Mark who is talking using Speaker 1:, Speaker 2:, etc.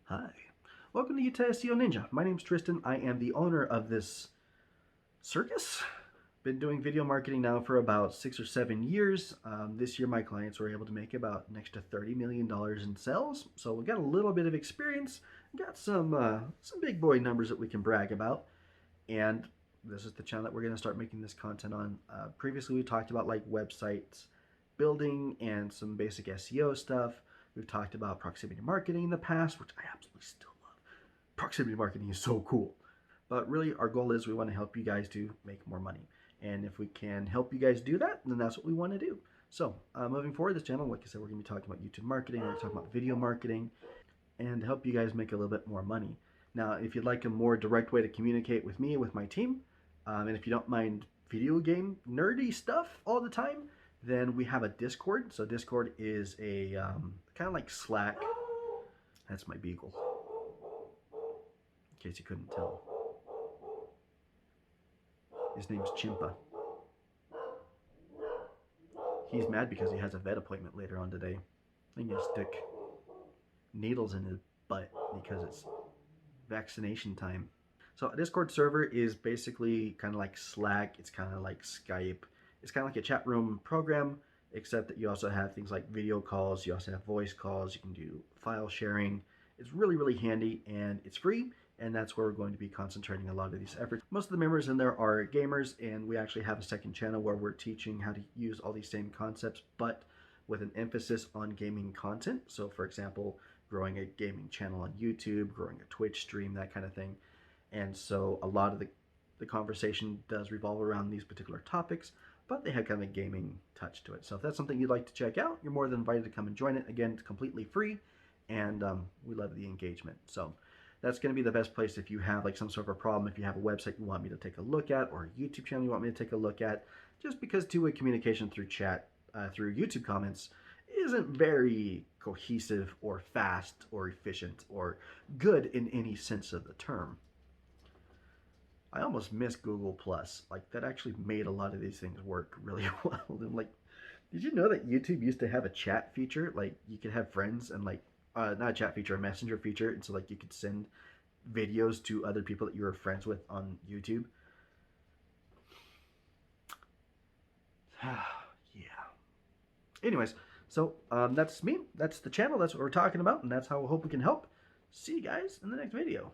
Speaker 1: Hi, welcome to Utah SEO Ninja. My name's Triston. I am the owner of this circus. Been doing video marketing now for about 6 or 7 years. This year my clients were able to make about next to $30 million in sales. So we got a little bit of experience, got some big boy numbers that we can brag about. And this is the channel that we're going to start making this content on. Previously we talked about like websites building and some basic SEO stuff. We've talked about proximity marketing in the past, which I absolutely still love. Proximity marketing is so cool. But really our goal is we want to help you guys to make more money. And if we can help you guys do that, then that's what we want to do. So moving forward, this channel, like I said, we're going to be talking about YouTube marketing, we're going to talk about video marketing, and help you guys make a little bit more money. Now, if you'd like a more direct way to communicate with me, with my team, and if you don't mind video game nerdy stuff all the time, then we have a Discord. So Discord is a kind of like Slack. That's my beagle, in case you couldn't tell. His name's Chimpa. He's mad because he has a vet appointment later on today. I think he'll stick needles in his butt because it's vaccination time. So a Discord server is basically kind of like Slack. It's kind of like Skype. It's kind of like a chat room program, except that you also have things like video calls. You also have voice calls. You can do file sharing. It's really, really handy, and it's free, and that's where we're going to be concentrating a lot of these efforts. Most of the members in there are gamers, and we actually have a second channel where we're teaching how to use all these same concepts, but with an emphasis on gaming content. So for example, growing a gaming channel on YouTube, growing a Twitch stream, that kind of thing. And so a lot of the conversation does revolve around these particular topics, but they have kind of a gaming touch to it. So if that's something you'd like to check out, you're more than invited to come and join it. Again, it's completely free, and we love the engagement. So that's going to be the best place if you have like some sort of a problem, if you have a website you want me to take a look at, or a YouTube channel you want me to take a look at, just because two-way communication through chat, through YouTube comments, isn't very cohesive or fast or efficient or good in any sense of the term. I almost miss Google Plus. Like, that actually made a lot of these things work really well. And like, did you know that YouTube used to have a chat feature? Like, you could have friends and like, not a chat feature, a messenger feature. And so like you could send videos to other people that you were friends with on YouTube. Yeah. Anyways, so that's me. That's the channel. That's what we're talking about. And that's how I hope we can help. See you guys in the next video.